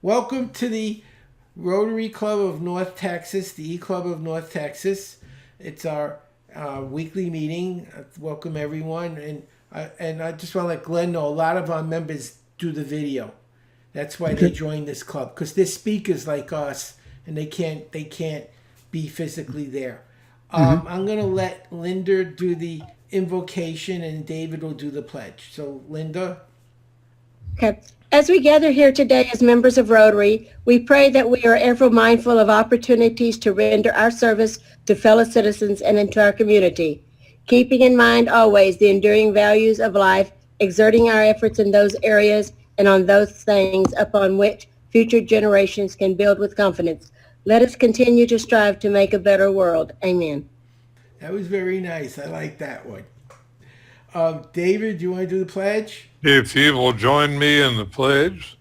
Welcome to the Rotary Club of North Texas, the E Club of North Texas. It's our weekly meeting. Welcome everyone, and I just want to let Glenn know a lot of our members do the video. That's why they joined this club, because they're speakers like us, and they can't be physically there. I'm gonna let Linda do the invocation, and David will do the pledge. So Linda. Okay. As we gather here today as members of Rotary, we pray that we are ever mindful of opportunities to render our service to fellow citizens and into our community, keeping in mind always the enduring values of life, exerting our efforts in those areas and on those things upon which future generations can build with confidence. Let us continue to strive to make a better world. Amen. That was very nice. I like that one. David, do you want to do the pledge? If you will join me in the pledge,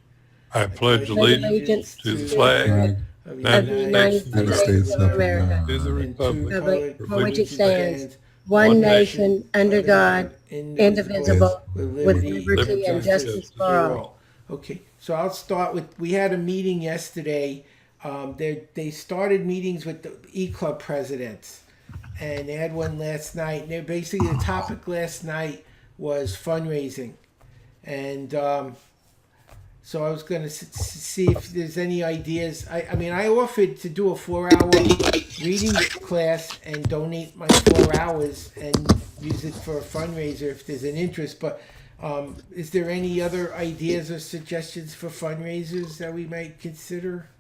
I pledge allegiance to the flag of Of the United States of America, to the republic for which it stands, one nation, under God, indivisible, with liberty and justice for all. Okay, so I'll start with, we had a meeting yesterday. They started meetings with the E-Club presidents, and they had one last night. And basically the topic last night was fundraising. And so I was going to see if there's any ideas. I mean, I offered to do a 4-hour reading class and donate my 4 hours and use it for a fundraiser if there's an interest. But is there any other ideas or suggestions for fundraisers that we might consider?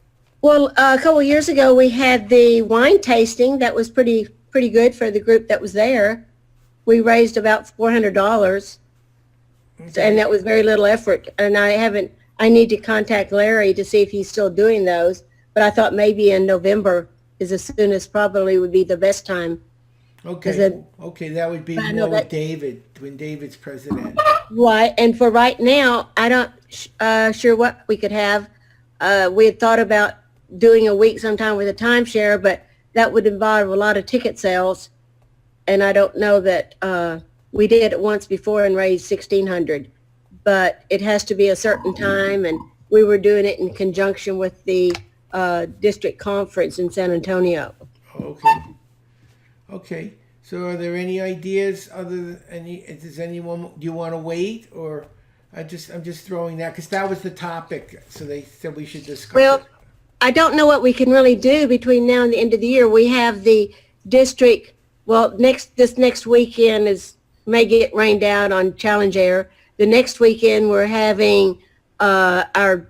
Well, a couple of years ago, we had the wine tasting. That was pretty good for the group that was there. We raised about $400. Okay. And that was very little effort. And I need to contact Larry to see if he's still doing those. But I thought maybe in November is as soon as probably would be the best time. Okay, okay, that would be I more know with that- David, when David's president. Right. And for right now, I don't sure what we could have. We had thought about doing a week sometime with a timeshare, but that would involve a lot of ticket sales. And I don't know that we did it once before and raised $1,600, but it has to be a certain time, and we were doing it in conjunction with the district conference in San Antonio. Okay. Okay. So are there any ideas other than does anyone, do you want to wait, or I'm just throwing that because that was the topic. So they said we should discuss Well, it. I don't know what we can really do between now and the end of the year. We have the district, well, this next weekend may get rained out on Challenge Air. The next weekend we're having our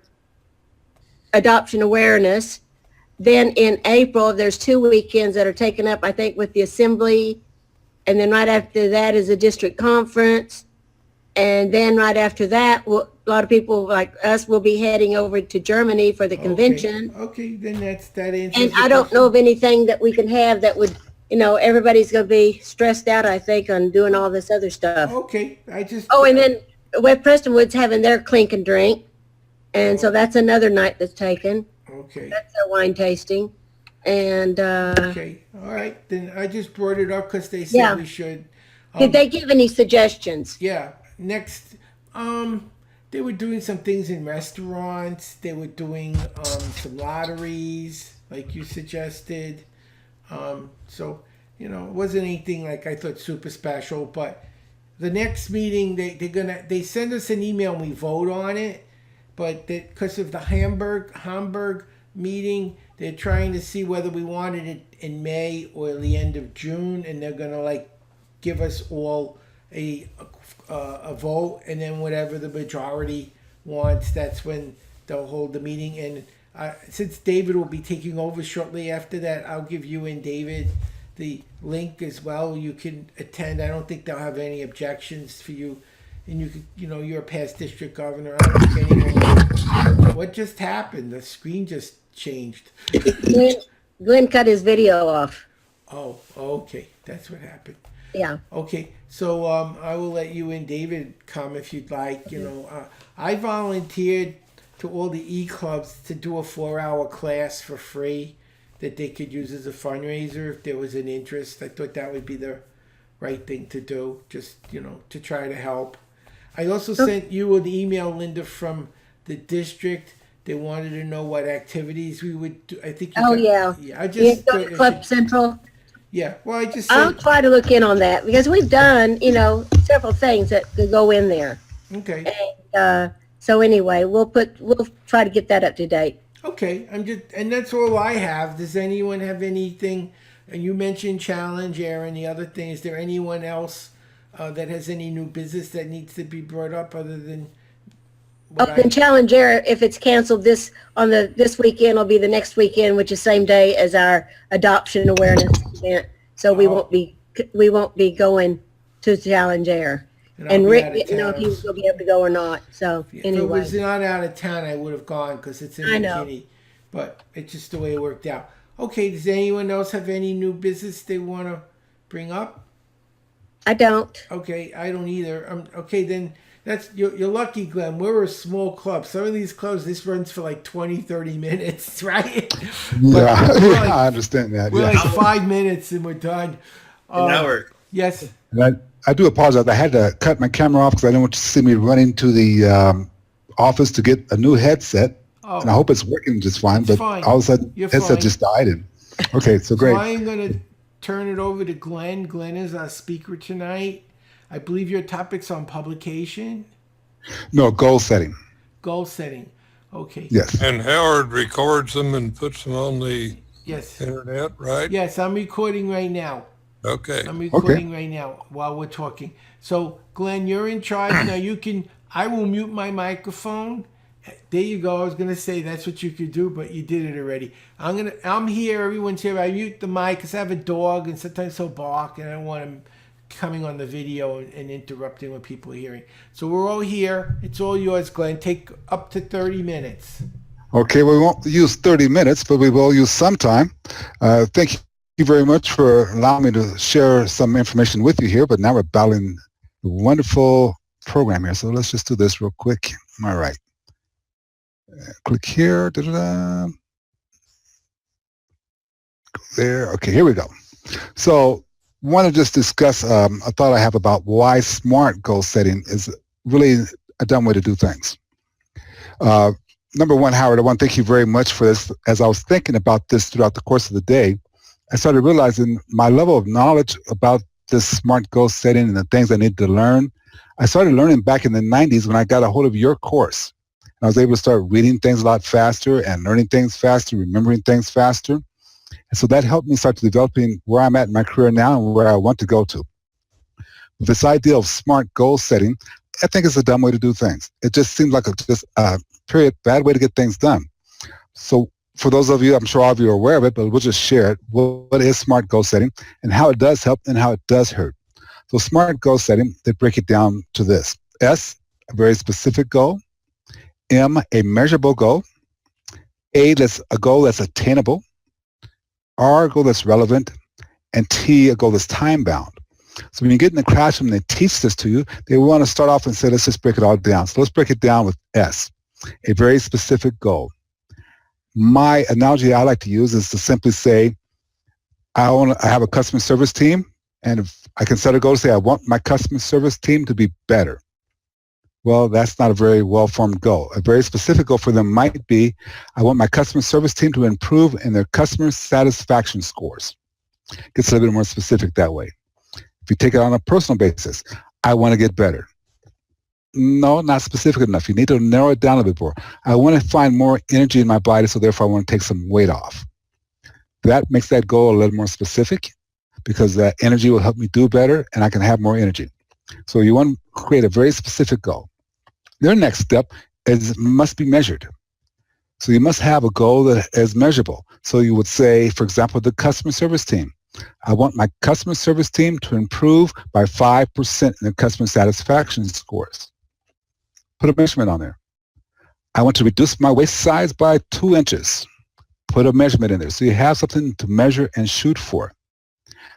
adoption awareness. Then in April, there's 2 weekends that are taken up, I think, with the assembly. And then right after that is a district conference. And then right after that, a lot of people like us will be heading over to Germany for the convention. Okay, then that answers. And the I don't question. know of anything that we can have that would, everybody's going to be stressed out, I think, on doing all this other stuff. Okay, Oh, and then West Prestonwood's having their clink and drink. And so that's another night that's taken. Okay. That's their wine tasting. And Okay. All right. Then I just brought it up because they said Yeah. we should. did they give any suggestions? Yeah. Next, they were doing some things in restaurants. They were doing some lotteries, like you suggested. So it wasn't anything like I thought super special. But the next meeting, they send us an email and we vote on it. But because of the Hamburg meeting, they're trying to see whether we wanted it in May or the end of June, and they're gonna give us all a vote, and then whatever the majority wants, that's when they'll hold the meeting. And since David will be taking over shortly after that, I'll give you and David the link as well. You can attend. I don't think they'll have any objections for you. And you could, you're a past district governor. I don't think anyone would. What just happened? The screen just changed. Glenn cut his video off. Oh, okay. That's what happened. Yeah. Okay, so I will let you and David come if you'd like. I volunteered to all the E-clubs to do a 4-hour class for free that they could use as a fundraiser if there was an interest. I thought that would be the right thing to do, just, to try to help. I also sent you an email, Linda, from the district They wanted to know what activities we would do. I think you Oh, got, yeah. yeah, I You just, go to Club Central. yeah, well, I just I'll said, try to look in on that because we've done, several things that could go in there. okay. So anyway, we'll try to get that up to date. Okay, and that's all I have. Does anyone have anything? And you mentioned Challenge Air and the other thing. Is there anyone else that has any new business that needs to be brought up other than what The Challenger, if it's canceled this weekend, will be the next weekend, which is same day as our adoption awareness event. So we won't be going to Challenger. And I'll And be Rick out of didn't know if he town. was going to be able to go or not. So If it anyway, was not out of town, I would have gone because it's in I know. McKinney. But it's just the way it worked out. Okay, does anyone else have any new business they want to bring up? I don't. Okay, I don't either. Okay, then you're lucky, Glenn. We're a small club. Some of these clubs, this runs for like 20, 30 minutes, right? Yeah, we're like- I understand that. We're Yeah. like 5 minutes and we're done. An hour. Yes. And I do apologize. I had to cut my camera off because I didn't want you to see me running to the office to get a new headset. Oh. And I hope it's working just fine. It's But fine. all of a sudden, You're headset fine. just died. And okay, so great. So I'm going to turn it over to Glenn. Glenn is our speaker tonight. I believe your topic's on publication, No, goal setting. goal setting. Okay. Yes. And Howard records them and puts them on the Yes. internet, right? Yes, I'm recording right now. Okay. I'm recording right now while we're talking. So, Glenn, you're in charge. Now I will mute my microphone. There you go. I was going to say that's what you could do, but you did it already. I'm here. Everyone's here. I mute the mic because I have a dog and sometimes he'll bark and I don't want him coming on the video and interrupting what people are hearing. So we're all here. It's all yours, Glenn. Take up to 30 minutes. Okay, we won't use 30 minutes, but we will use some time. Thank you very much for allowing me to share some information with you here, but now we're battling the wonderful program here. So let's just do this real quick. All right. Click here. Da-da-da. There. Okay, here we go. So want to just discuss a thought I have about why SMART goal setting is really a dumb way to do things. Number one, Howard, I want to thank you very much for this. As I was thinking about this throughout the course of the day, I started realizing my level of knowledge about this SMART goal setting and the things I need to learn. I started learning back in the 90s when I got a hold of your course. And I was able to start reading things a lot faster and learning things faster, remembering things faster. And so that helped me start developing where I'm at in my career now and where I want to go to. This idea of SMART goal setting, I think it's a dumb way to do things. It just seems like a bad way to get things done. So for those of you, I'm sure all of you are aware of it, but we'll just share it. What is SMART goal setting and how it does help and how it does hurt. So SMART goal setting, they break it down to this. S, a very specific goal. M, a measurable goal. A, that's a goal that's attainable. R, a goal that's relevant. And T, a goal that's time-bound. So when you get in the classroom and they teach this to you, they want to start off and say, let's just break it all down. So let's break it down with S, a very specific goal. My analogy I like to use is to simply say, I have a customer service team, and if I can set a goal to say, I want my customer service team to be better. Well, that's not a very well-formed goal. A very specific goal for them might be, I want my customer service team to improve in their customer satisfaction scores. Gets a little bit more specific that way. If you take it on a personal basis, I want to get better. No, not specific enough. You need to narrow it down a bit more. I want to find more energy in my body, so therefore I want to take some weight off. That makes that goal a little more specific because that energy will help me do better and I can have more energy. So you want to create a very specific goal. Their next step must be measured. So you must have a goal that is measurable. So you would say, for example, the customer service team. I want my customer service team to improve by 5% in their customer satisfaction scores. Put a measurement on there. I want to reduce my waist size by 2 inches. Put a measurement in there. So you have something to measure and shoot for.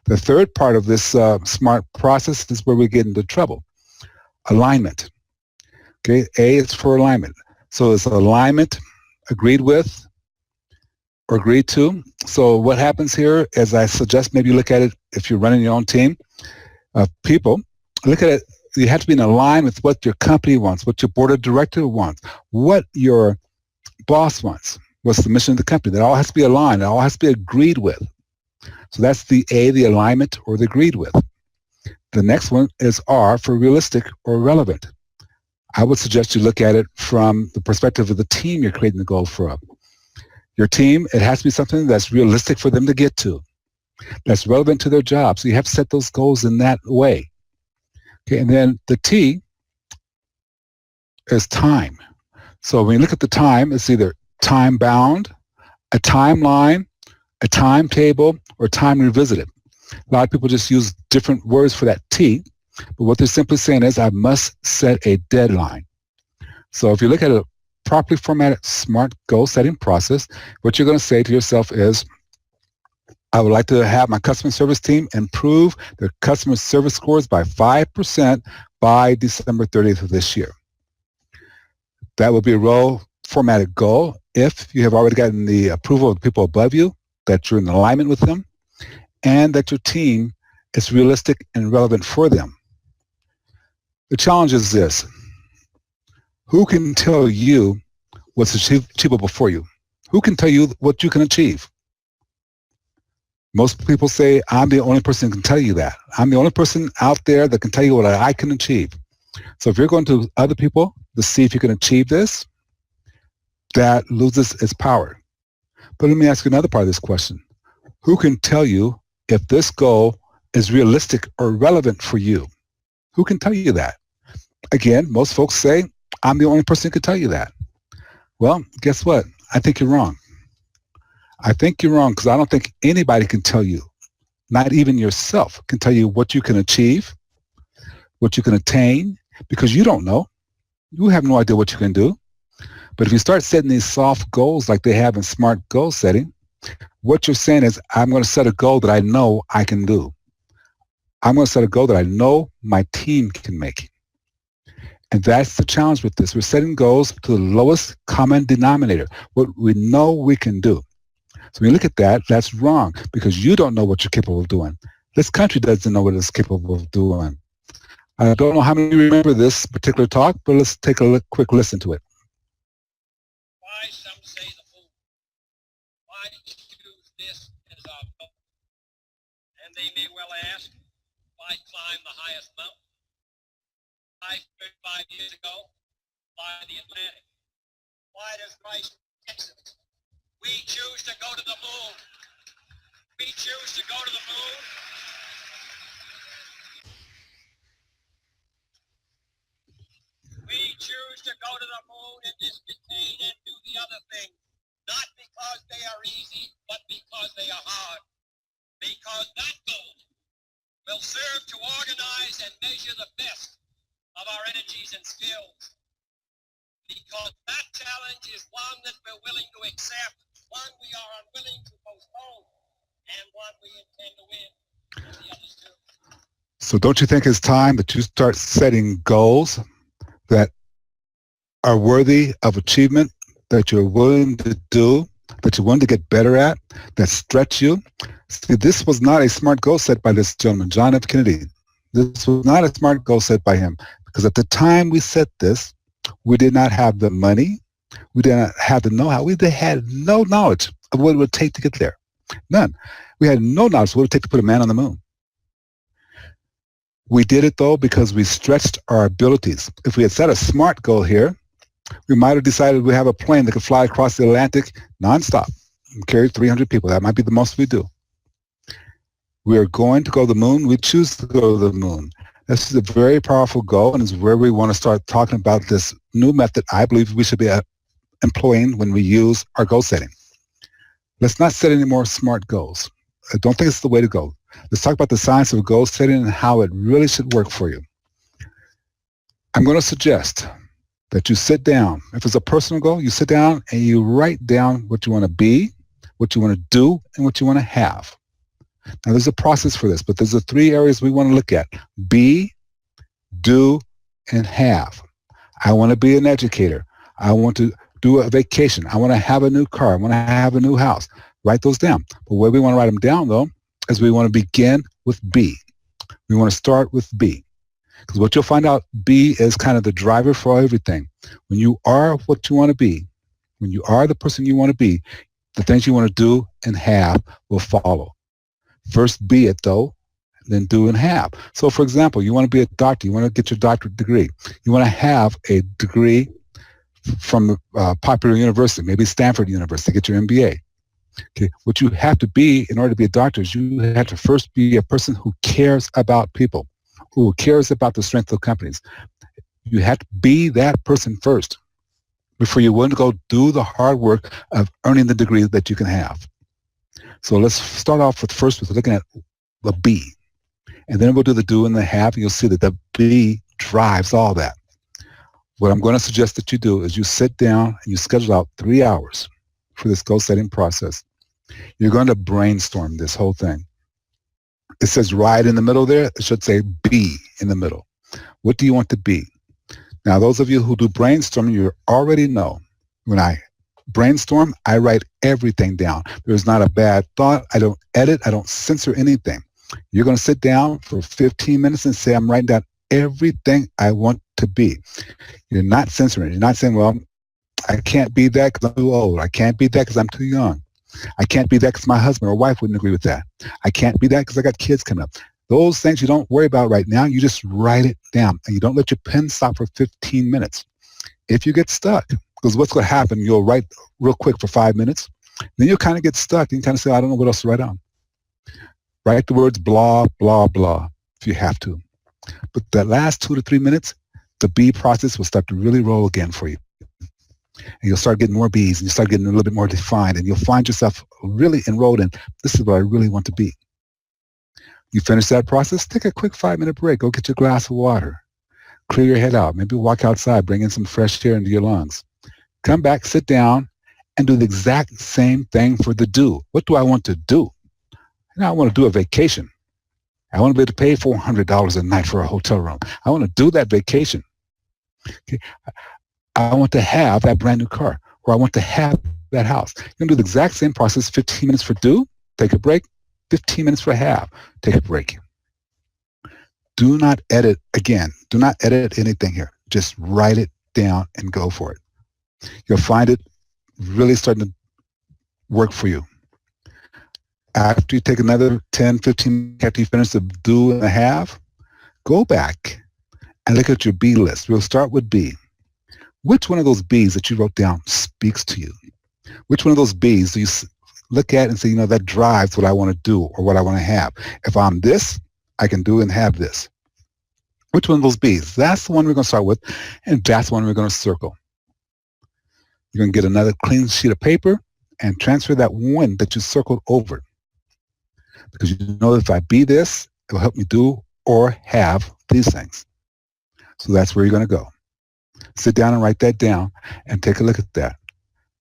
The third part of this SMART process is where we get into trouble. Alignment. Okay, A is for alignment. So it's alignment, agreed with, or agreed to. So what happens here is I suggest maybe you look at it if you're running your own team of people. Look at it. You have to be in line with what your company wants, what your board of directors wants, what your boss wants. What's the mission of the company? That all has to be aligned. It all has to be agreed with. So that's the A, the alignment or the agreed with. The next one is R for realistic or relevant. I would suggest you look at it from the perspective of the team you're creating the goal for. Your team, it has to be something that's realistic for them to get to, that's relevant to their job. So you have to set those goals in that way. Okay, and then the T is time. So when you look at the time, it's either time bound, a timeline, a timetable, or time revisited. A lot of people just use different words for that T, but what they're simply saying is I must set a deadline. So if you look at a properly formatted SMART goal setting process, what you're going to say to yourself is, I would like to have my customer service team improve their customer service scores by 5% by December 30th of this year. That would be a well-formatted goal if you have already gotten the approval of the people above you, that you're in alignment with them, and that your team is realistic and relevant for them. The challenge is this. Who can tell you what's achievable for you? Who can tell you what you can achieve? Most people say, I'm the only person who can tell you that. I'm the only person out there that can tell you what I can achieve. So if you're going to other people to see if you can achieve this, that loses its power. But let me ask you another part of this question. Who can tell you if this goal is realistic or relevant for you? Who can tell you that? Again, most folks say, I'm the only person who can tell you that. Well, guess what? I think you're wrong. I think you're wrong because I don't think anybody can tell you, not even yourself, can tell you what you can achieve, what you can attain, because you don't know. You have no idea what you can do. But if you start setting these soft goals like they have in SMART goal setting, what you're saying is, I'm going to set a goal that I know I can do. I'm going to set a goal that I know my team can make. And that's the challenge with this. We're setting goals to the lowest common denominator, what we know we can do. So when you look at that, that's wrong because you don't know what you're capable of doing. This country doesn't know what it's capable of doing. I don't know how many remember this particular talk, but let's take a quick listen to it. Why some say the moon? Why choose this as our goal? And they may well ask, why climb the highest mountain? 35 years ago, why the Atlantic? Why does Christ Texas? We choose to go to the moon. We choose to go to the moon. We choose to go to the moon and discontain and do the other things, not because they are easy, but because they are hard. Because that goal will serve to organize and measure the best of our energies and skills. Because that challenge is one that we're willing to accept, one we are unwilling to postpone, and one we intend to win, and the others too. So don't you think it's time that you start setting goals that are worthy of achievement, that you're willing to do, that you're willing to get better at, that stretch you? See, this was not a SMART goal set by this gentleman, John F. Kennedy. This was not a SMART goal set by him because at the time we set this, we did not have the money. We did not have the know-how. We had no knowledge of what it would take to get there. None. We had no knowledge of what it would take to put a man on the moon. We did it, though, because we stretched our abilities. If we had set a SMART goal here, we might have decided we have a plane that could fly across the Atlantic nonstop and carry 300 people. That might be the most we do. We are going to go to the moon. We choose to go to the moon. This is a very powerful goal, and is where we want to start talking about this new method I believe we should be employing when we use our goal setting. Let's not set any more SMART goals. I don't think it's the way to go. Let's talk about the science of goal setting and how it really should work for you. I'm going to suggest that you sit down. If it's a personal goal, you sit down and you write down what you want to be, what you want to do, and what you want to have. Now, there's a process for this, but there's the three areas we want to look at: be, do, and have. I want to be an educator. I want to do a vacation. I want to have a new car. I want to have a new house. Write those down. But where we want to write them down, though, is we want to begin with B. We want to start with B. Because what you'll find out, B is kind of the driver for everything. When you are what you want to be, When you are the person you want to be, the things you want to do and have will follow. First be it though, then do and have. So for example, you want to be a doctor, you want to get your doctorate degree. You want to have a degree from a popular university, maybe Stanford University, get your MBA. Okay. What you have to be in order to be a doctor is you have to first be a person who cares about people, who cares about the strength of companies. You have to be that person first before you want to go do the hard work of earning the degree that you can have. So let's start off with first with looking at the be. And then we'll do the do and the have, and you'll see that the be drives all that. What I'm going to suggest that you do is you sit down and you schedule out 3 hours for this goal setting process. You're going to brainstorm this whole thing. It says right in the middle there. It should say be in the middle. What do you want to be? Now, those of you who do brainstorming, you already know when I brainstorm, I write everything down. There's not a bad thought. I don't edit. I don't censor anything. You're going to sit down for 15 minutes and say, I'm writing down everything I want to be. You're not censoring. You're not saying, well, I can't be that because I'm too old. I can't be that because I'm too young. I can't be that because my husband or wife wouldn't agree with that. I can't be that because I got kids coming up. Those things you don't worry about right now. You just write it down, and you don't let your pen stop for 15 minutes. If you get stuck, because what's going to happen, you'll write real quick for 5 minutes. Then you'll kind of get stuck. You can kind of say, I don't know what else to write on. Write the words blah, blah, blah if you have to. But that last 2 to 3 minutes, the be process will start to really roll again for you. And you'll start getting more bees, and you start getting a little bit more defined, and you'll find yourself really enrolled in, this is what I really want to be. You finish that process, take a quick 5-minute break. Go get your glass of water. Clear your head out. Maybe walk outside, bring in some fresh air into your lungs. Come back, sit down, and do the exact same thing for the do. What do I want to do? I want to do a vacation. I want to be able to pay $400 a night for a hotel room. I want to do that vacation. Okay. I want to have that brand new car, or I want to have that house. You're going to do the exact same process, 15 minutes for do, take a break, 15 minutes for have, take a break. Do not edit again. Do not edit anything here. Just write it down and go for it. You'll find it really starting to work for you. After you take another 10, 15, after you finish the do and the have, go back and look at your be list. We'll start with be. Which one of those be's that you wrote down speaks to you? Which one of those be's do you look at and say, that drives what I want to do or what I want to have? If I'm this, I can do and have this. Which one of those be's? That's the one we're going to start with, and that's the one we're going to circle. You're going to get another clean sheet of paper and transfer that one that you circled over. Because you know if I be this, it will help me do or have these things. So that's where you're going to go. Sit down and write that down and take a look at that.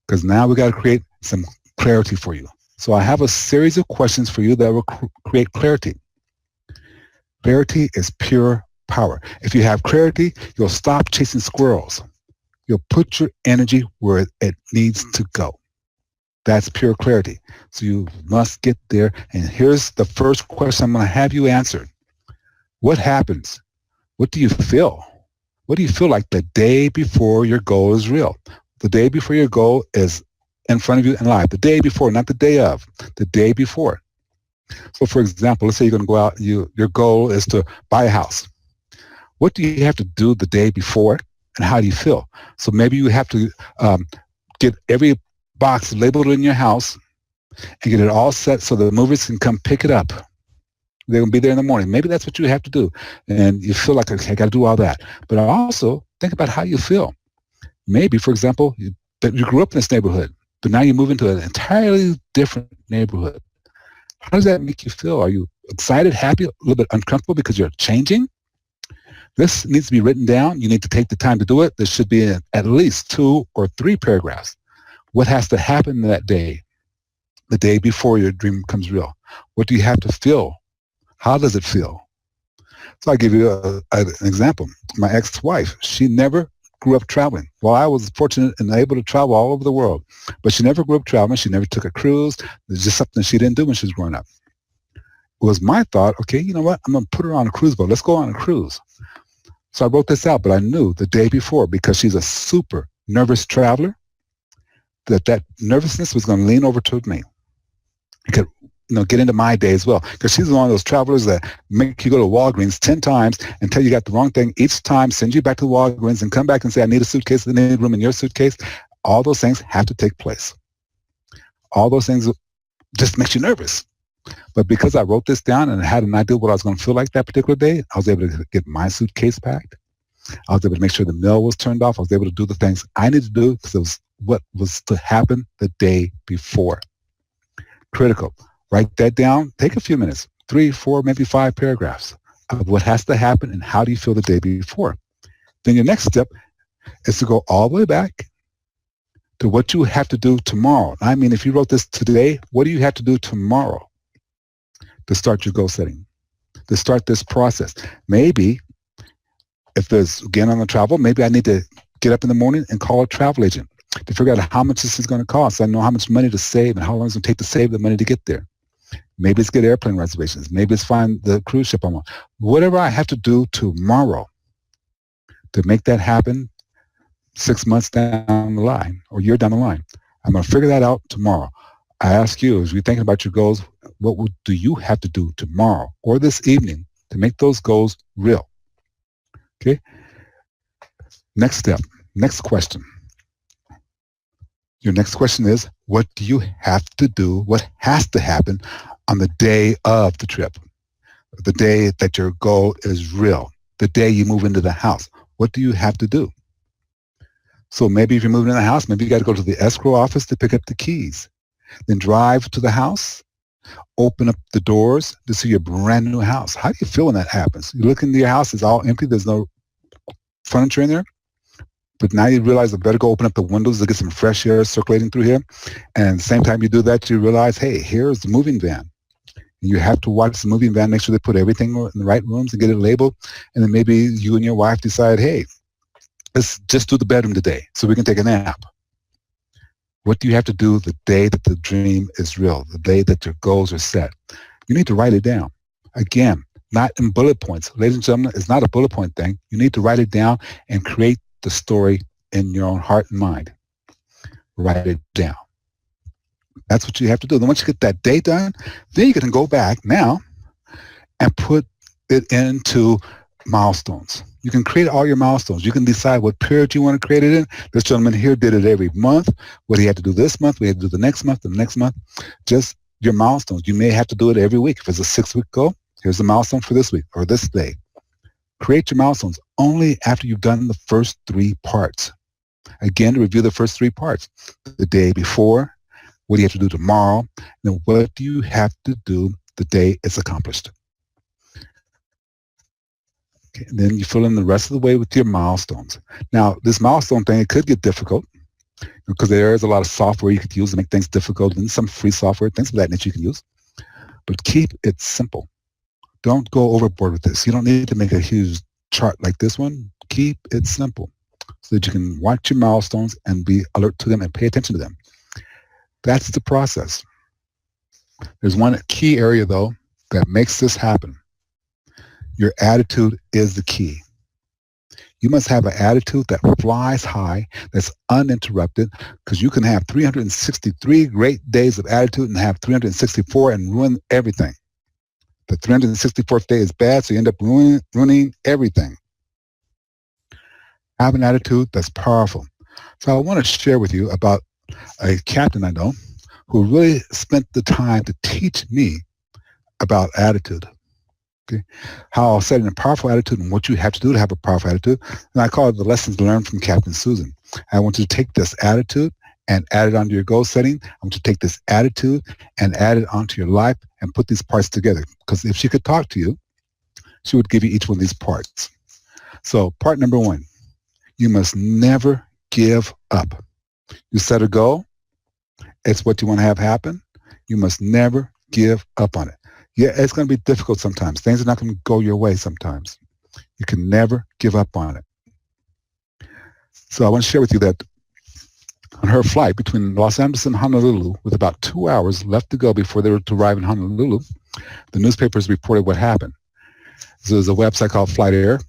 Because now we got to create some clarity for you. So I have a series of questions for you that will create clarity. Clarity is pure power. If you have clarity, you'll stop chasing squirrels. You'll put your energy where it needs to go. That's pure clarity. So you must get there. And here's the first question I'm going to have you answer. What happens? What do you feel? What do you feel like the day before your goal is real? The day before your goal is in front of you and live. The day before, not the day of. The day before. So for example, let's say you're going to go out, your goal is to buy a house. What do you have to do the day before, and how do you feel? So maybe you have to get every box labeled in your house and get it all set so the movers can come pick it up. They're going to be there in the morning. Maybe that's what you have to do. And you feel like, okay, I got to do all that. But also think about how you feel. Maybe, for example, you grew up in this neighborhood, but now you move into an entirely different neighborhood. How does that make you feel? Are you excited, happy, a little bit uncomfortable because you're changing? This needs to be written down. You need to take the time to do it. There should be at least 2 or 3 paragraphs. What has to happen that day, the day before your dream becomes real? What do you have to feel? How does it feel? So I'll give you an example. My ex-wife, she never grew up traveling. Well, I was fortunate and able to travel all over the world, but she never grew up traveling. She never took a cruise. It's just something she didn't do when she was growing up. It was my thought, okay, you know what? I'm going to put her on a cruise boat. Let's go on a cruise. So I wrote this out, but I knew the day before, because she's a super nervous traveler, that nervousness was going to lean over toward me. It could, get into my day as well. Because she's one of those travelers that make you go to Walgreens 10 times until you got the wrong thing each time, send you back to Walgreens and come back and say, I need a suitcase, I need room in your suitcase. All those things have to take place. All those things just makes you nervous. But because I wrote this down and had an idea what I was going to feel like that particular day, I was able to get my suitcase packed. I was able to make sure the mail was turned off. I was able to do the things I needed to do because it was what was to happen the day before. Critical. Write that down. Take a few minutes, 3, 4, maybe 5 paragraphs of what has to happen and how do you feel the day before. Then your next step is to go all the way back to what you have to do tomorrow. I mean, if you wrote this today, what do you have to do tomorrow to start your goal setting, to start this process? Maybe if there's, again, on the travel, maybe I need to get up in the morning and call a travel agent to figure out how much this is going to cost. I know how much money to save and how long it's going to take to save the money to get there. Maybe it's get airplane reservations. Maybe it's find the cruise ship I want. Whatever I have to do tomorrow to make that happen 6 months down the line or a year down the line, I'm going to figure that out tomorrow. I ask you, as you're thinking about your goals, do you have to do tomorrow or this evening to make those goals real? Okay. Next step. Next question. Your next question is, what do you have to do? What has to happen on the day of the trip? The day that your goal is real. The day you move into the house. What do you have to do? So maybe if you're moving in the house, maybe you got to go to the escrow office to pick up the keys. Then drive to the house, open up the doors to see your brand new house. How do you feel when that happens? You look into your house, it's all empty. There's no furniture in there. But now you realize I better go open up the windows to get some fresh air circulating through here. And at the same time you do that, you realize, hey, here's the moving van. And you have to watch the moving van, make sure they put everything in the right rooms and get it labeled. And then maybe you and your wife decide, hey, let's just do the bedroom today so we can take a nap. What do you have to do the day that the dream is real, the day that your goals are set? You need to write it down. Again, not in bullet points. Ladies and gentlemen, it's not a bullet point thing. You need to write it down and create the story in your own heart and mind. Write it down. That's what you have to do. Then once you get that day done, then you can go back now and put it into milestones. You can create all your milestones. You can decide what period you want to create it in. This gentleman here did it every month. What he had to do this month, we had to do the next month, and the next month. Just your milestones. You may have to do it every week. If it's a 6-week goal, here's the milestone for this week or this day. Create your milestones only after you've done the first 3 parts. Again, to review the first 3 parts. The day before, what do you have to do tomorrow, and then what do you have to do the day it's accomplished. Okay, and then you fill in the rest of the way with your milestones. Now, this milestone thing, it could get difficult because there is a lot of software you could use to make things difficult and some free software, things of that nature you can use. But keep it simple. Don't go overboard with this. You don't need to make a huge chart like this one. Keep it simple so that you can watch your milestones and be alert to them and pay attention to them. That's the process. There's one key area, though, that makes this happen. Your attitude is the key. You must have an attitude that flies high, that's uninterrupted, because you can have 363 great days of attitude and have 364 and ruin everything. The 364th day is bad, so you end up ruining everything. Have an attitude that's powerful. So I want to share with you about a captain I know who really spent the time to teach me about attitude. Okay? How setting a powerful attitude and what you have to do to have a powerful attitude. And I call it the lessons learned from Captain Susan. I want you to take this attitude and add it onto your goal setting. I want you to take this attitude and add it onto your life and put these parts together. Because if she could talk to you, she would give you each one of these parts. So part number 1, you must never give up. You set a goal. It's what you want to have happen. You must never give up on it. Yeah, it's going to be difficult sometimes. Things are not going to go your way sometimes. You can never give up on it. So I want to share with you that on her flight between Los Angeles and Honolulu, with about 2 hours left to go before they were to arrive in Honolulu, the newspapers reported what happened. So there's a website called FlightAware.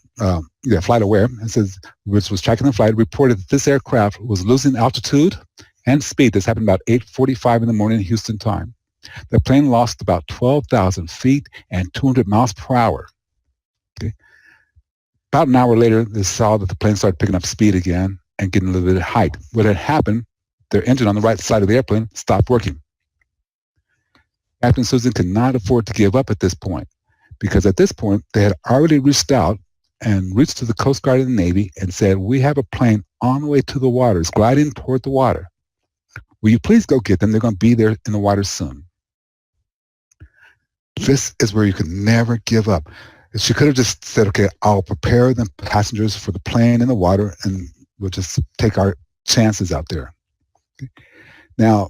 It says, which was tracking the flight, reported that this aircraft was losing altitude and speed. This happened about 8:45 in the morning Houston time. The plane lost about 12,000 feet and 200 miles per hour. Okay. About an hour later, they saw that the plane started picking up speed again and getting a little bit of height. What had happened, their engine on the right side of the airplane stopped working. Captain Susan could not afford to give up at this point, because at this point, they had already reached out and reached to the Coast Guard and the Navy and said, we have a plane on the way to the water. It's gliding toward the water. Will you please go get them? They're going to be there in the water soon. This is where you can never give up. She could have just said, okay, I'll prepare the passengers for the plane in the water, and we'll just take our chances out there. Okay. Now,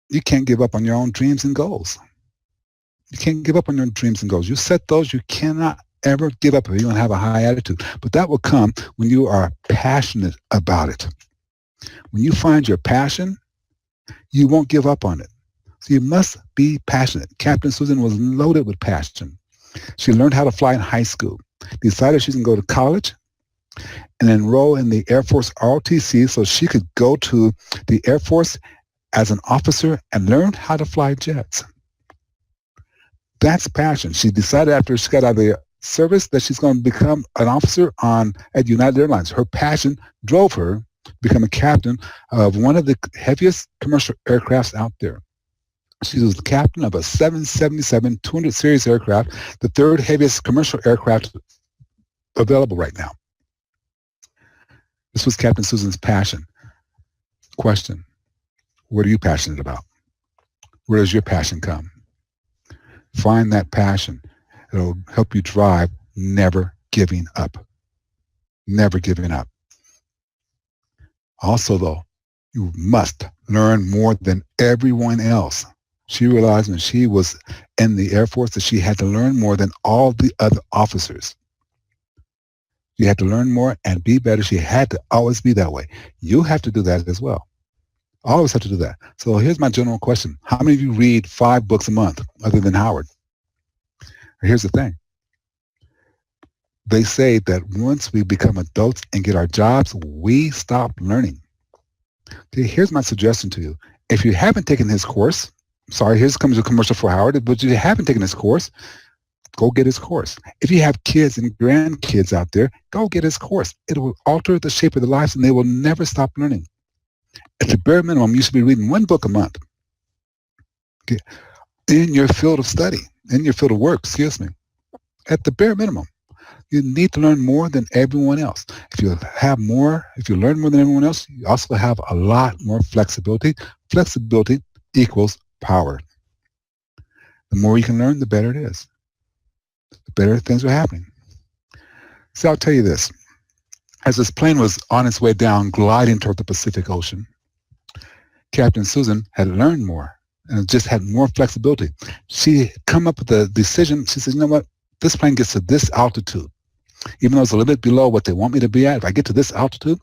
you can't give up on your own dreams and goals. You can't give up on your dreams and goals. You set those, you cannot ever give up if you don't have a high attitude. But that will come when you are passionate about it. When you find your passion, you won't give up on it. So you must be passionate. Captain Susan was loaded with passion. She learned how to fly in high school, decided she can go to college and enroll in the Air Force ROTC so she could go to the Air Force as an officer and learn how to fly jets. That's passion. She decided after she got out of the service that she's going to become an officer at United Airlines. Her passion drove her to become a captain of one of the heaviest commercial aircrafts out there. She was the captain of a 777-200 series aircraft, the third heaviest commercial aircraft available right now. This was Captain Susan's passion. Question: what are you passionate about? Where does your passion come? Find that passion. It'll help you drive, never giving up. Never giving up. Also, though, you must learn more than everyone else. She realized when she was in the Air Force that she had to learn more than all the other officers. She had to learn more and be better. She had to always be that way. You have to do that as well. Always have to do that. So here's my general question. How many of you read 5 books a month other than Howard? Here's the thing. They say that once we become adults and get our jobs, we stop learning. Okay, here's my suggestion to you. If you haven't taken his course, sorry, here comes a commercial for Howard, but if you haven't taken his course, go get his course. If you have kids and grandkids out there, go get his course. It will alter the shape of their lives and they will never stop learning. At the bare minimum, you should be reading 1 book a month. Okay. In your field of study, in your field of work, excuse me. At the bare minimum, you need to learn more than everyone else. If you learn more than everyone else, you also have a lot more flexibility. Flexibility equals power. The more you can learn, the better it is. The better things are happening. So I'll tell you this. As this plane was on its way down, gliding toward the Pacific Ocean, Captain Susan had learned more and just had more flexibility. She come up with the decision. She said, you know what? This plane gets to this altitude. Even though it's a little bit below what they want me to be at, if I get to this altitude,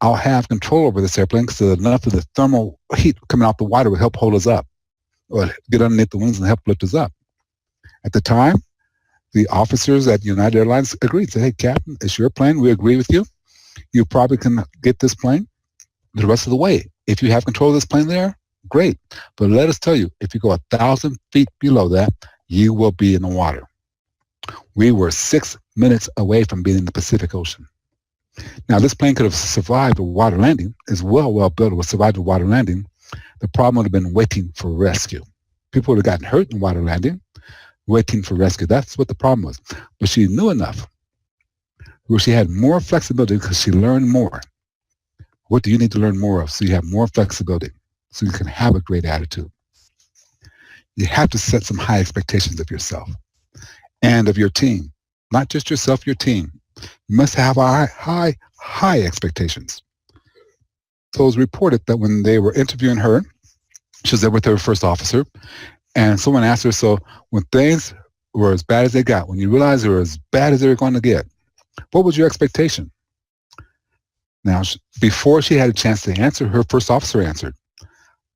I'll have control over this airplane because enough of the thermal heat coming out the water will help hold us up or get underneath the wings and help lift us up. At the time, the officers at United Airlines agreed. Said, hey, Captain, it's your plane. We agree with you. You probably can get this plane the rest of the way. If you have control of this plane there, great. But let us tell you, if you go 1,000 feet below that, you will be in the water. We were 6 minutes away from being in the Pacific Ocean. Now, this plane could have survived a water landing. It's well built. It would survive a water landing. The problem would have been waiting for rescue. People would have gotten hurt in water landing, waiting for rescue. That's what the problem was. But she knew enough where she had more flexibility because she learned more. What do you need to learn more of so you have more flexibility, so you can have a great attitude? You have to set some high expectations of yourself and of your team. Not just yourself, your team. You must have high expectations. So it was reported that when they were interviewing her, she was there with her first officer, and someone asked her, so when things were as bad as they got, when you realized they were as bad as they were going to get, what was your expectation? Now, before she had a chance to answer, her first officer answered,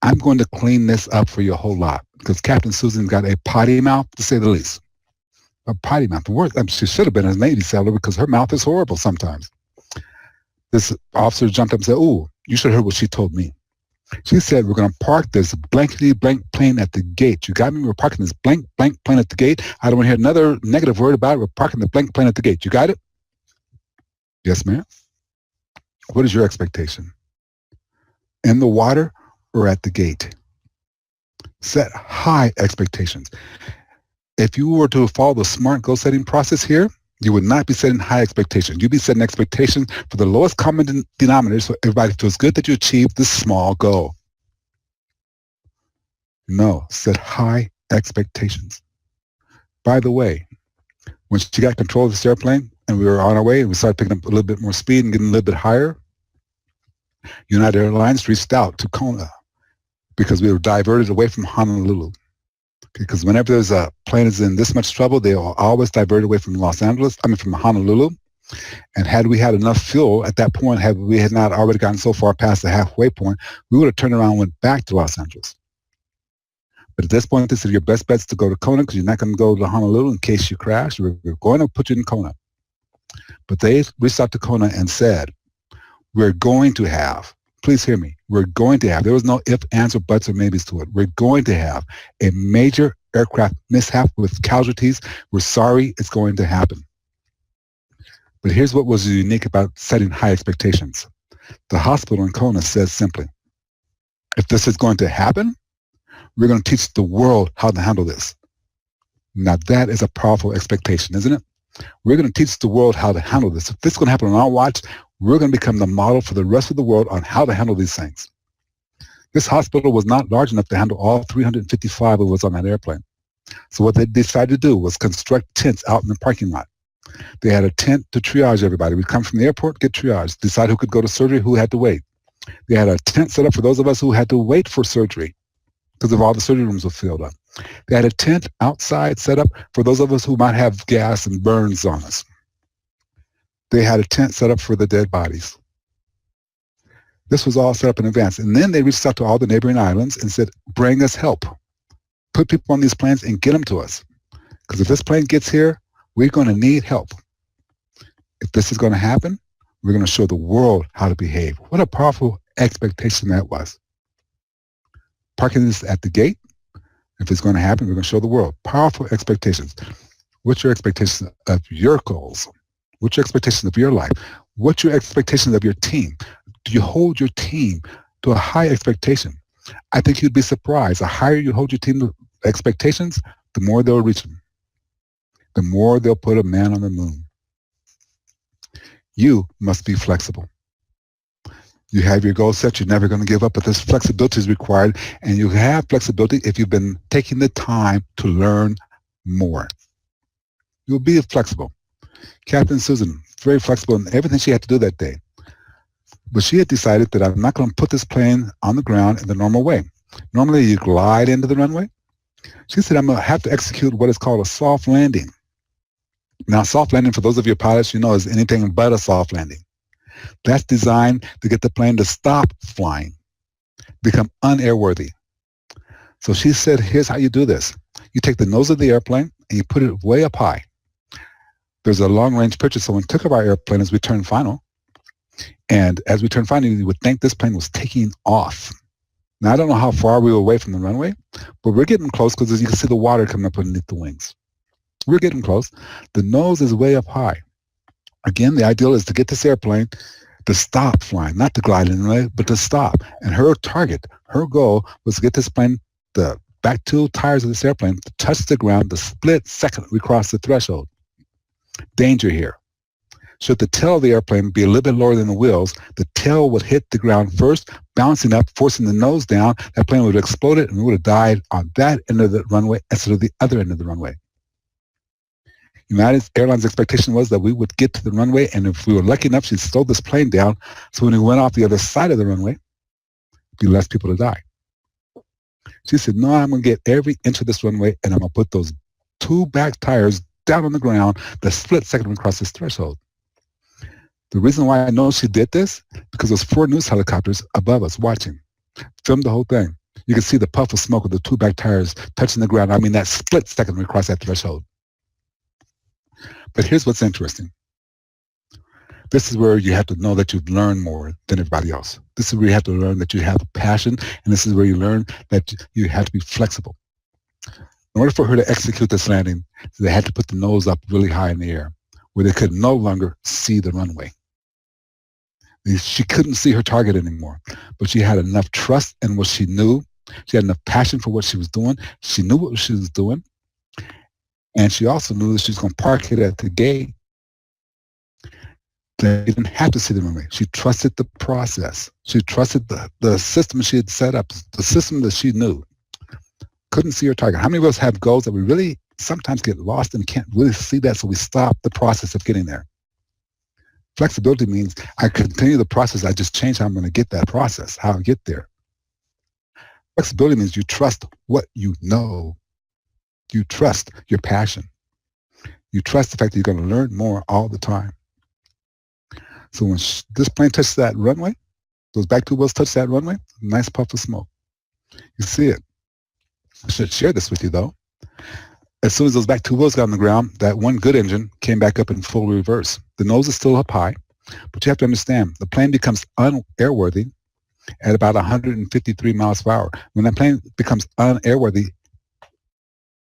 I'm going to clean this up for you a whole lot, because Captain Susan got a potty mouth, to say the least. A potty mouth. The word, she should have been a Navy sailor because her mouth is horrible sometimes. This officer jumped up and said, "Ooh, you should have heard what she told me." She said, we're going to park this blankety blank plane at the gate. You got me? We're parking this blank blank plane at the gate. I don't want to hear another negative word about it. We're parking the blank plane at the gate. You got it? Yes, ma'am. What is your expectation? In the water or at the gate? Set high expectations. If you were to follow the SMART goal setting process here, you would not be setting high expectations. You'd be setting expectations for the lowest common denominator so everybody feels good that you achieved this small goal. No, set high expectations. By the way, when she got control of this airplane and we were on our way and we started picking up a little bit more speed and getting a little bit higher, United Airlines reached out to Kona because we were diverted away from Honolulu. Because whenever there's a plane is in this much trouble, they are always diverted away from from Honolulu. And had we had enough fuel at that point, had we had not already gotten so far past the halfway point, we would have turned around and went back to Los Angeles. But at this point, they said your best bet's to go to Kona because you're not going to go to Honolulu in case you crash. We're going to put you in Kona. But they reached out to Kona and said, we're going to have, please hear me, we're going to have, there was no ifs, ands, or buts, or maybes to it. We're going to have a major aircraft mishap with casualties. We're sorry it's going to happen. But here's what was unique about setting high expectations. The hospital in Kona says simply, if this is going to happen, we're going to teach the world how to handle this. Now that is a powerful expectation, isn't it? We're going to teach the world how to handle this. If this is going to happen on our watch, we're going to become the model for the rest of the world on how to handle these things. This hospital was not large enough to handle all 355 of us on that airplane. So what they decided to do was construct tents out in the parking lot. They had a tent to triage everybody. We'd come from the airport, get triaged, decide who could go to surgery, who had to wait. They had a tent set up for those of us who had to wait for surgery because of all the surgery rooms were filled up. They had a tent outside set up for those of us who might have gas and burns on us. They had a tent set up for the dead bodies. This was all set up in advance. And then they reached out to all the neighboring islands and said, bring us help. Put people on these planes and get them to us. Because if this plane gets here, we're going to need help. If this is going to happen, we're going to show the world how to behave. What a powerful expectation that was. Parking this at the gate. If it's going to happen, we're going to show the world. Powerful expectations. What's your expectations of your goals? What's your expectations of your life? What's your expectations of your team? Do you hold your team to a high expectation? I think you'd be surprised. The higher you hold your team to expectations, the more they'll reach them. The more they'll put a man on the moon. You must be flexible. You have your goal set. You're never going to give up, but this flexibility is required, and you have flexibility if you've been taking the time to learn more. You'll be flexible. Captain Susan, very flexible in everything she had to do that day. But she had decided that I'm not going to put this plane on the ground in the normal way. Normally, you glide into the runway. She said, I'm going to have to execute what is called a soft landing. Now, soft landing, for those of you pilots, you know, is anything but a soft landing. That's designed to get the plane to stop flying, become unairworthy. So she said, here's how you do this. You take the nose of the airplane and you put it way up high. There's a long-range picture. Someone took of our airplane as we turned final. And as we turned final, you would think this plane was taking off. Now, I don't know how far we were away from the runway, but we're getting close because you can see the water coming up underneath the wings. We're getting close. The nose is way up high. Again, the ideal is to get this airplane to stop flying, not to glide in the way, but to stop. And her target, her goal was to get this plane, the back two tires of this airplane, to touch the ground the split second we cross the threshold. Danger here. Should the tail of the airplane be a little bit lower than the wheels, the tail would hit the ground first, bouncing up, forcing the nose down. That plane would have exploded and we would have died on that end of the runway instead of the other end of the runway. United Airlines' expectation was that we would get to the runway, and if we were lucky enough, she'd slow this plane down, so when we went off the other side of the runway, there'd be less people to die. She said, no, I'm going to get every inch of this runway, and I'm going to put those two back tires down on the ground the split second we cross this threshold. The reason why I know she did this, because there's 4 news helicopters above us watching. Filmed the whole thing. You can see the puff of smoke with the 2 back tires touching the ground. I mean, that split second we cross that threshold. But here's what's interesting. This is where you have to know that you've learned more than everybody else. This is where you have to learn that you have a passion, and this is where you learn that you have to be flexible. In order for her to execute this landing, they had to put the nose up really high in the air, where they could no longer see the runway. She couldn't see her target anymore, but she had enough trust in what she knew. She had enough passion for what she was doing. She knew what she was doing. And she also knew that she was going to park it at the gate. They didn't have to see the runway. She trusted the process. She trusted the system she had set up, the system that she knew. Couldn't see her target. How many of us have goals that we really sometimes get lost and can't really see that, so we stop the process of getting there? Flexibility means I continue the process. I just change how I'm going to get that process, how I get there. Flexibility means you trust what you know. You trust your passion. You trust the fact that you're going to learn more all the time. So when this plane touches that runway, those back two wheels touch that runway, nice puff of smoke. You see it. I should share this with you, though. As soon as those back two wheels got on the ground, that one good engine came back up in full reverse. The nose is still up high, but you have to understand, the plane becomes unairworthy at about 153 miles per hour. When that plane becomes unairworthy,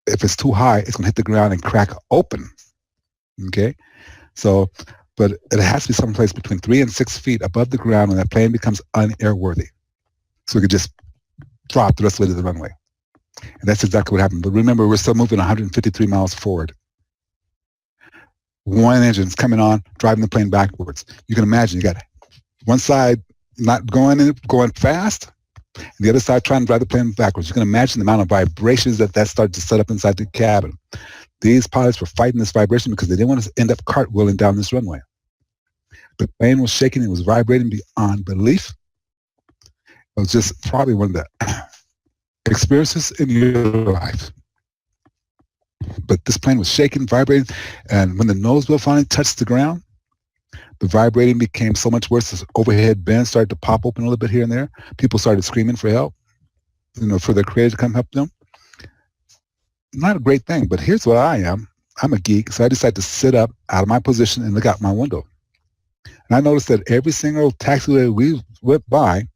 if it's too high, it's going to hit the ground and crack open. Okay? So, but it has to be someplace between 3 and 6 feet above the ground when that plane becomes unairworthy. So it could just drop the rest of the way to the runway. And that's exactly what happened. But remember, we're still moving 153 miles forward. One engine's coming on, driving the plane backwards. You can imagine you got one side not going fast, and the other side trying to drive the plane backwards. You can imagine the amount of vibrations that started to set up inside the cabin. These pilots were fighting this vibration because they didn't want to end up cartwheeling down this runway. The plane was shaking. It was vibrating beyond belief. It was just probably one of the experiences in your life. But this plane was shaking, vibrating, and when the nose wheel finally touched the ground, the vibrating became so much worse. This overhead bin started to pop open a little bit here and there. People started screaming for help, for their creator to come help them. Not a great thing, but here's what I am. I'm a geek, so I decided to sit up out of my position and look out my window. And I noticed that every single taxiway we went by,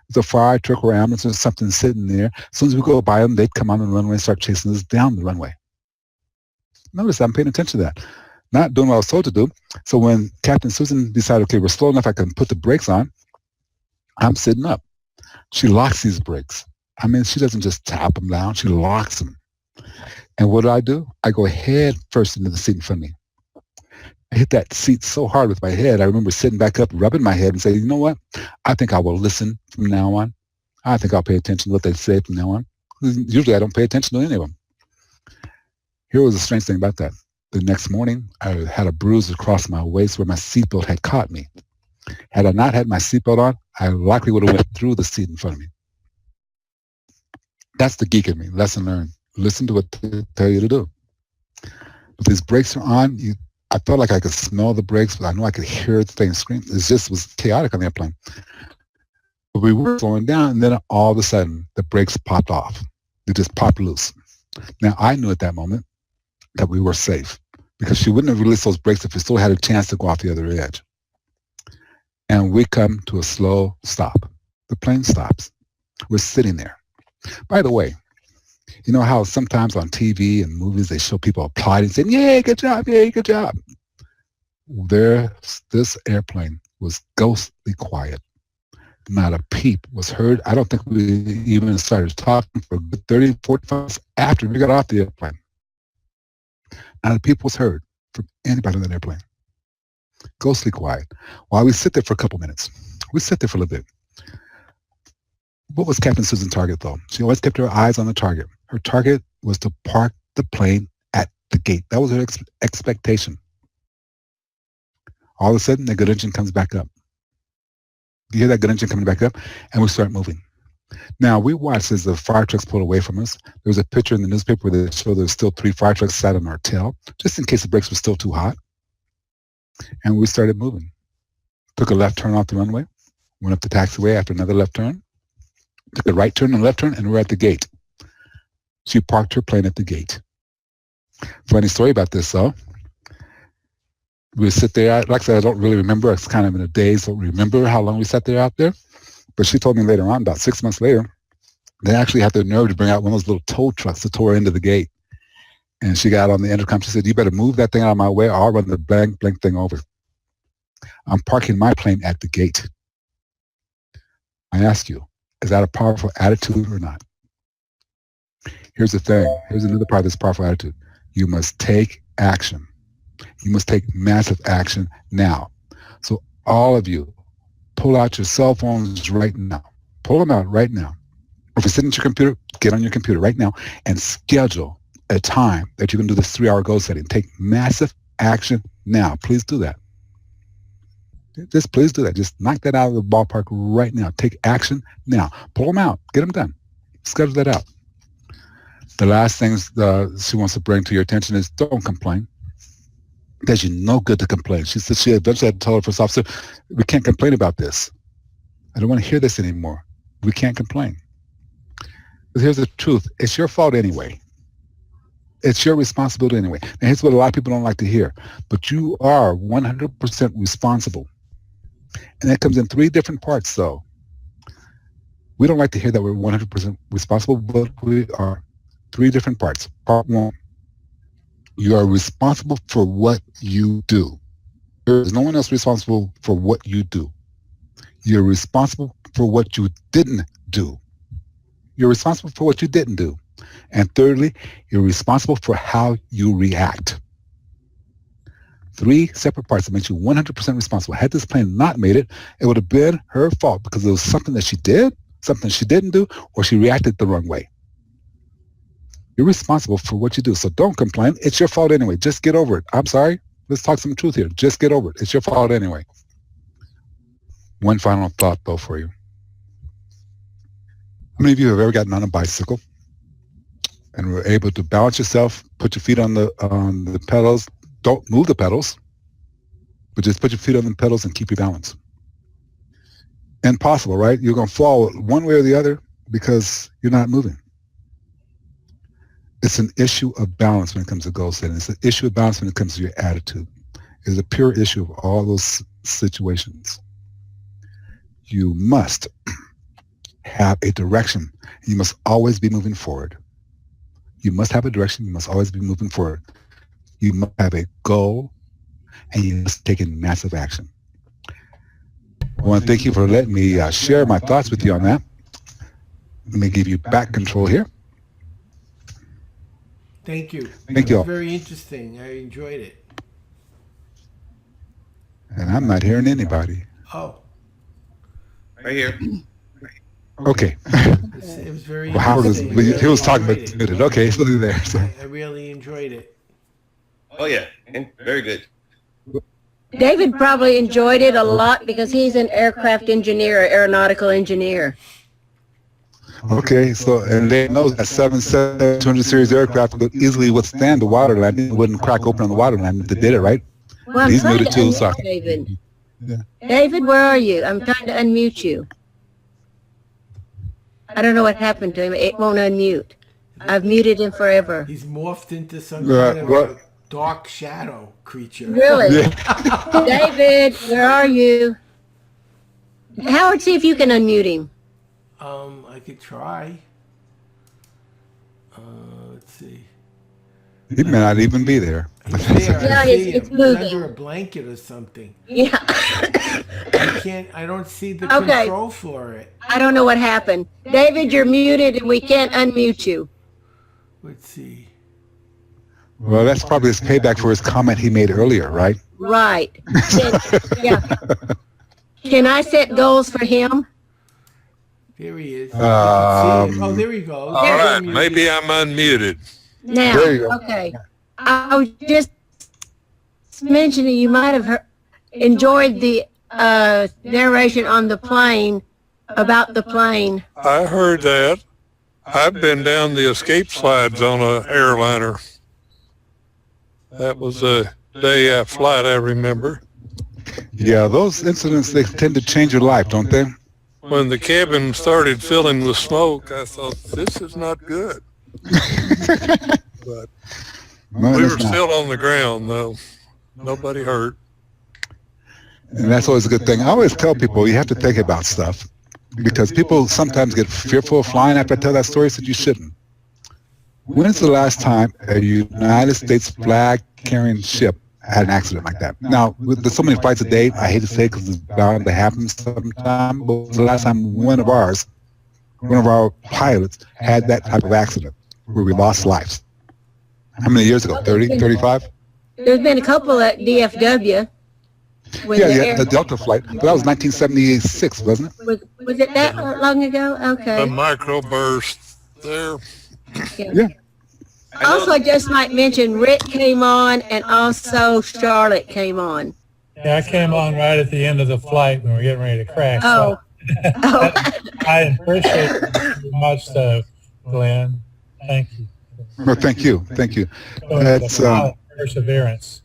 there's a fire truck or ambulance or something sitting there. As soon as we go by them, they'd come on the runway and start chasing us down the runway. Notice I'm paying attention to that. Not doing what I was told to do. So when Captain Susan decided, okay, we're slow enough, I can put the brakes on, I'm sitting up. She locks these brakes. I mean, she doesn't just tap them down, she locks them. And what do? I go head first into the seat in front of me. I hit that seat so hard with my head. I remember sitting back up, rubbing my head and saying, you know what? I think I will listen from now on. I think I'll pay attention to what they say from now on. Usually I don't pay attention to any of them. Here was the strange thing about that. The next morning, I had a bruise across my waist where my seatbelt had caught me. Had I not had my seatbelt on, I likely would have went through the seat in front of me. That's the geek in me. Lesson learned. Listen to what they tell you to do. If these brakes are on, I felt like I could smell the brakes, but I know I could hear the thing scream. It just was chaotic on the airplane. But we were slowing down, and then all of a sudden, the brakes popped off. They just popped loose. Now, I knew at that moment that we were safe because she wouldn't have released those brakes if we still had a chance to go off the other edge. And we come to a slow stop. The plane stops. We're sitting there. By the way, you know how sometimes on TV and movies they show people applauding, saying, "Yay, good job, yay, good job." This airplane was ghostly quiet. Not a peep was heard. I don't think we even started talking for 30, 45 minutes after we got off the airplane. Not a peep was heard from anybody on that airplane. Ghostly quiet. While we sit there for a couple minutes. We sit there for a little bit. What was Captain Susan's target, though? She always kept her eyes on the target. Her target was to park the plane at the gate. That was her expectation. All of a sudden, the good engine comes back up. You hear that good engine coming back up, and we start moving. Now, we watched as the fire trucks pulled away from us. There was a picture in the newspaper where they showed there were still 3 fire trucks sat on our tail, just in case the brakes were still too hot. And we started moving. Took a left turn off the runway, went up the taxiway after another left turn, took a right turn and a left turn, and we're at the gate. She parked her plane at the gate. Funny story about this, though. We sit there. Like I said, I don't really remember. It's kind of in a daze. Don't remember how long we sat there out there. But she told me later on, about 6 months later, they actually had the nerve to bring out one of those little tow trucks to tow her into the gate. And she got on the intercom. She said, "You better move that thing out of my way, or I'll run the blank thing over. I'm parking my plane at the gate." I ask you, is that a powerful attitude or not? Here's the thing. Here's another part of this powerful attitude. You must take action. You must take massive action now. So all of you, pull out your cell phones right now. Pull them out right now. If you're sitting at your computer, get on your computer right now and schedule a time that you can do this 3-hour goal setting. Take massive action now. Please do that. Just please do that. Just knock that out of the ballpark right now. Take action now. Pull them out. Get them done. Schedule that out. The last thing she wants to bring to your attention is don't complain. Because you're no good to complain. She said she eventually had to tell her first officer, "We can't complain about this. I don't want to hear this anymore. We can't complain." But here's the truth. It's your fault anyway. It's your responsibility anyway. And here's what a lot of people don't like to hear. But you are 100% responsible. And that comes in 3 different parts, though. We don't like to hear that we're 100% responsible, but we are. 3 different parts. Part 1, you are responsible for what you do. There is no one else responsible for what you do. You're responsible for what you didn't do. You're responsible for what you didn't do. And thirdly, you're responsible for how you react. 3 separate parts that makes you 100% responsible. Had this plane not made it, it would have been her fault because it was something that she did, something she didn't do, or she reacted the wrong way. You're responsible for what you do. So don't complain. It's your fault anyway. Just get over it. I'm sorry. Let's talk some truth here. Just get over it. It's your fault anyway. One final thought, though, for you. How many of you have ever gotten on a bicycle and were able to balance yourself, put your feet on the pedals? Don't move the pedals, but just put your feet on the pedals and keep your balance. Impossible, right? You're going to fall one way or the other because you're not moving. It's an issue of balance when it comes to goal setting. It's an issue of balance when it comes to your attitude. It's a pure issue of all those situations. You must have a direction. You must always be moving forward. You must have a direction. You must always be moving forward. You must have a goal, and you must take in massive action. I want to thank you for letting me share my thoughts with you on that. Let me give you back control here. Thank you. Thank you all. Very interesting. I enjoyed it. And I'm not hearing anybody. Oh, Right here. Okay. it was very Well, Howard was, interesting. he was talking I about enjoyed muted. Okay, he's still there. So. I really enjoyed it. Oh yeah, and very good. David probably enjoyed it a lot because he's an aircraft engineer, aeronautical engineer. Okay, so and they know that 777-200 series aircraft could easily withstand the water landing. It wouldn't crack open on the water landing if they did it, right? Well, I'm He's trying muted to too, unmute so. David. Yeah. David, where are you? I'm trying to unmute you. I don't know what happened to him. It won't unmute. I've muted him forever. He's morphed into some Yeah, kind of what? a dark shadow creature. Really? Yeah. David, where are you? Howard, see if you can unmute him. I could try. Let's see. He may not even be there. He's there. Yeah, I see it's him. moving. He's under a blanket or something. Yeah. I don't see the Okay. control for it. I don't know what happened. David, you're muted and we can't unmute you. Let's see. Well, that's probably his payback for his comment he made earlier, right? Right. Yeah. Can I set goals for him? There he is. I can see him. Oh, there he goes. All right, maybe I'm unmuted. Now, There you go. okay. I was just mentioning you might have enjoyed the narration on the plane, about the plane. I heard that. I've been down the escape slides on a airliner. That was a day flight I remember. Yeah, those incidents, they tend to change your life, don't they? When the cabin started filling with smoke, I thought, this is not good. But No, we it's were not. still on the ground, though. Nobody hurt. And that's always a good thing. I always tell people you have to think about stuff because people sometimes get fearful of flying after I tell that story, so you shouldn't. When is the last time a United States flag carrying ship had an accident like that? Now, there's so many flights a day, I hate to say it because it's bound to happen sometime, but the last time one of our pilots had that type of accident where we lost lives. How many years ago? 30, 35? There's been a couple at DFW. when Yeah, the yeah, air- the Delta flight. But that was 1976, wasn't it? Was it that long ago? A Okay. microburst there. Yeah. Also, I just might mention Rick came on and also Charlotte came on. Yeah, I came on right at the end of the flight when we were getting ready to crash. Oh. So Oh. I appreciate it very much, so Glenn. Thank you. Well, thank you. Thank you. Showing That's, the perseverance.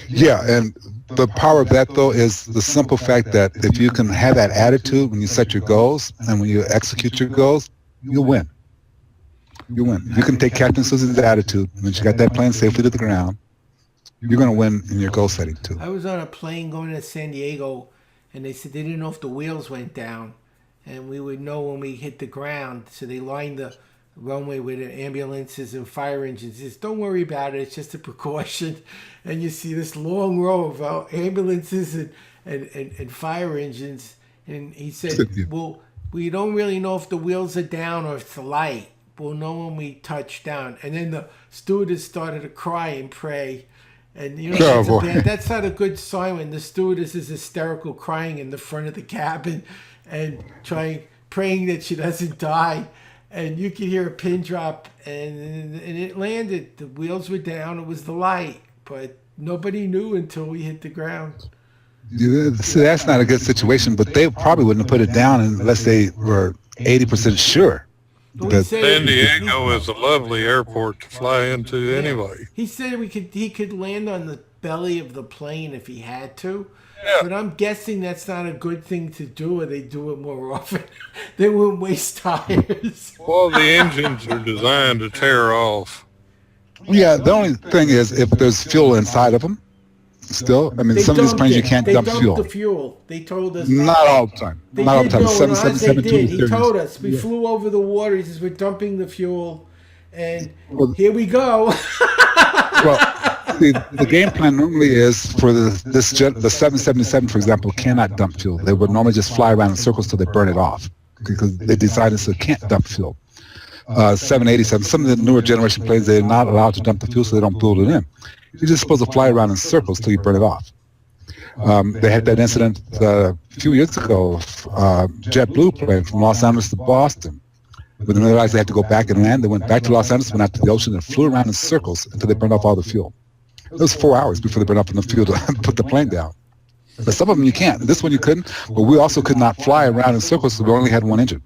Yeah, and the power of that, though, is the simple fact that if you can have that attitude when you set your goals and when you execute your goals, you'll win. You win. If you can take Captain Susie's attitude when she got that plane safely to the ground, you're going to win in your goal setting, too. I was on a plane going to San Diego, and they said they didn't know if the wheels went down, and we would know when we hit the ground. So they lined the runway with ambulances and fire engines. Just don't worry about it. It's just a precaution. And you see this long row of ambulances and fire engines. And he said, well, we don't really know if the wheels are down or if it's light. We'll know when we touch down. And then the stewardess started to cry and pray. And you know, that's not a good sign when the stewardess is hysterical, crying in the front of the cabin and praying that she doesn't die. And you could hear a pin drop, and it landed. The wheels were down. It was the light, but nobody knew until we hit the ground. Yeah, see, that's not a good situation, but they probably wouldn't have put it down unless they were 80% sure. San Diego is a lovely airport to fly into anyway. He said he could land on the belly of the plane if he had to. Yeah. But I'm guessing that's not a good thing to do, or they do it more often. They wouldn't waste tires. Well, the engines are designed to tear off. Yeah, the only thing is if there's fuel inside of them, still, I mean, They some of these planes you dumped it. can't They dump dumped fuel. the fuel. They told us. Not all the time. They Not all the did time. know, and Oz, they 777 did. He 230s. told us. We flew over the water. He says, we're dumping the fuel. And Well- here we go. Well, the game plan normally is for the 777, for example, cannot dump fuel. They would normally just fly around in circles till they burn it off because they decided so it can't dump fuel. 787, some of the newer generation planes, they're not allowed to dump the fuel, so they don't build it in. You're just supposed to fly around in circles till you burn it off. They had that incident a few years ago, JetBlue plane from Los Angeles to Boston. When they realized they had to go back and land, they went back to Los Angeles, went out to the ocean, and flew around in circles until they burned off all the fuel. It was 4 hours before they burned off enough fuel to put the plane down. But some of them you can't. This one you couldn't, but we also could not fly around in circles because we only had one engine.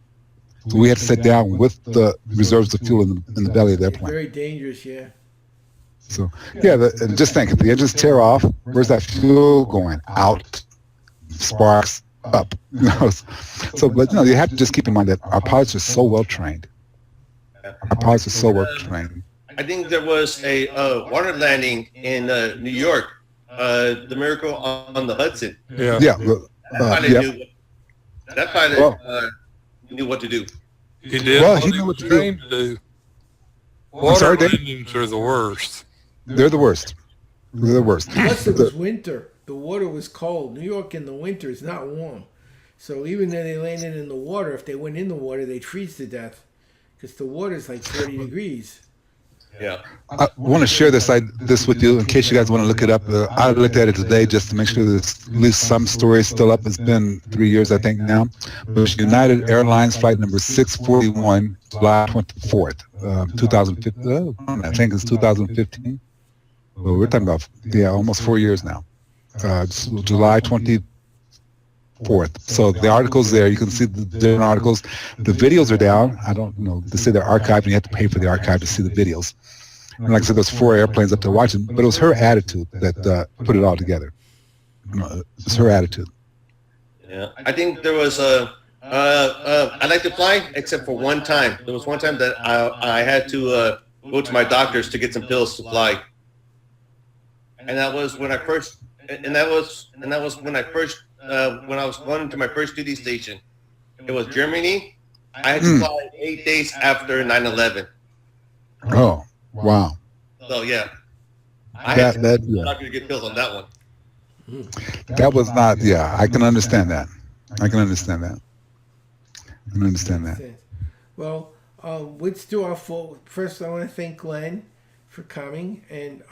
So we had to sit down with the reserves of fuel in the belly of the airplane. Very dangerous, yeah. So, yeah, and just think, if the engines tear off, where's that fuel going? Out. Sparks up. You know? So, but you know, you have to just keep in mind that our pilots are so well trained. Our pilots are so well trained. I think there was a water landing in New York, the Miracle on the Hudson. Yeah. Yeah. That pilot knew what to do. He did Well, what he he knew was what to do. trained to do. I'm Water sorry, Dave? landings are the worst. They're the worst. They're the worst. Plus, it was winter. The water was cold. New York in the winter is not warm. So even though they landed in the water, if they went in the water, they'd freeze to death. Because the water's like 40 degrees. Yeah. I want to share this with you in case you guys want to look it up. I looked at it today just to make sure there's at least some stories still up. It's been 3 years, I think, now. It was United Airlines flight number 641, July 24th, 2015. I think it's 2015. Well, we're talking about, almost 4 years now. It's July 24th. So the article's there. You can see the different articles. The videos are down. I don't know. They say they're archived, and you have to pay for the archive to see the videos. And like I said, there's 4 airplanes up there watching, but it was her attitude that put it all together. It's her attitude. Yeah. I think there was I like to fly except for one time. There was one time that I had to go to my doctor's to get some pills to fly. And that was when I first and that was when I first when I was going into my first duty station. It was Germany. I had to fly 8 days after 9/11. Oh, wow. So yeah, I had not gonna get killed on that one. That was not, yeah, I can understand that. I can understand that. Well, let's do our full. First, I want to thank Glenn for coming. And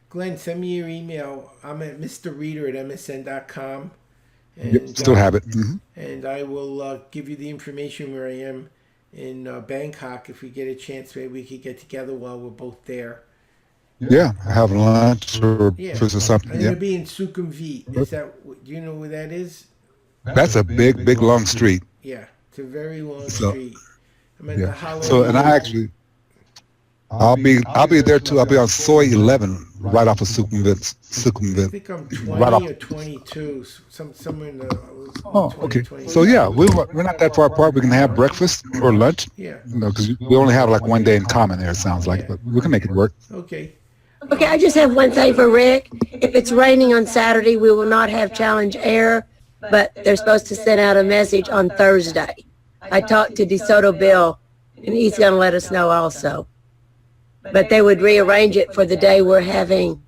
Glenn, send me your email. I'm at mrreader@msn.com. And, Yep, still have it. Mhm. And I will give you the information where I am in Bangkok. If we get a chance, maybe we could get together while we're both there. Yeah, have lunch or something. I'm Yeah. going to be in Sukhumvit. Is that? Do you know where that is? That's a big, long street. Yeah, it's a very long So, street. I'm at the Yeah. Hollow. So, and I actually, I'll be there too. I'll be on Soy 11, right off of Sukhumvit. I think I'm 20 Right off. or 22, somewhere in the. Oh, 20, okay. 20. So yeah, we're not that far apart. We can have breakfast or lunch. Yeah. You know, because we only have like one day in common there. It sounds like, but we can make it work. Okay. Okay, I just have one thing for Rick. If it's raining on Saturday, we will not have Challenge Air, but they're supposed to send out a message on Thursday. I talked to DeSoto Bill, and he's going to let us know also. But they would rearrange it for the day we're having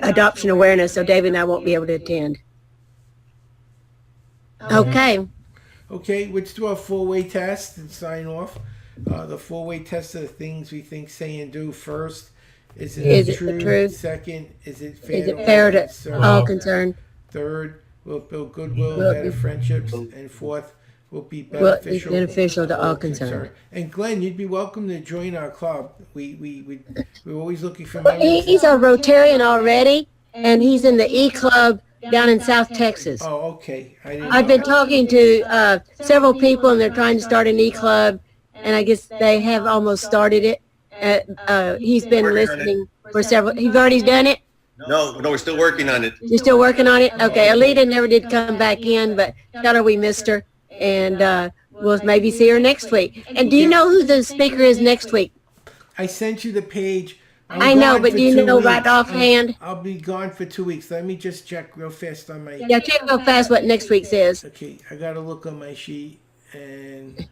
adoption awareness, so David and I won't be able to attend. Okay. Okay, let's do our four-way test and sign off. The four-way test of the things we think, say, and do. First, is it the truth? Second, is it fair to all concerned? Third, will it build goodwill, better friendships? And fourth, will be beneficial to all concerned. And Glenn, you'd be welcome to join our club. We're always looking for members. He's a Rotarian already, and he's in the E-Club down in South Texas. Oh, okay. I've been talking to several people, and they're trying to start an E-Club, and I guess they have almost started it. He's been listening for several. You've already done it? No, we're still working on it. You're still working on it? Okay. Alita never did come back in, but tell her we missed her, and we'll maybe see her next week. And do you know who the speaker is next week? I sent you the page. I know, but do you know right offhand? I'll be gone for 2 weeks. Let me just check real fast on my. Yeah, check real fast what next week says. Okay, I gotta look on my sheet and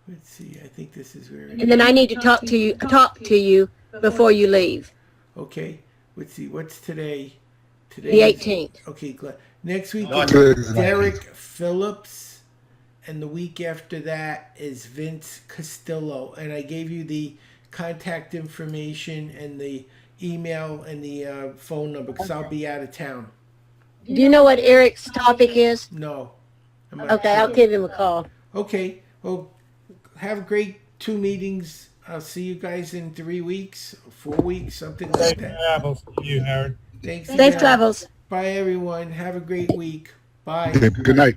let's see. I think this is where. And then I need to talk to you before you leave. Okay, let's see. What's today? Today. The 18th. Okay, glad. Next week No, is Derek Phillips, and the week after that is Vince Castillo. And I gave you the contact information and the email and the phone number because I'll be out of town. Do you know what Eric's topic is? No. I'm not Okay, sure. I'll give him a call. Okay. Well, have a great 2 meetings. I'll see you guys in 3 weeks, 4 weeks, something like Safe that. travels to you, Howard. Thanks. Safe again. travels. Bye, everyone. Have a great week. Bye. Okay, good night.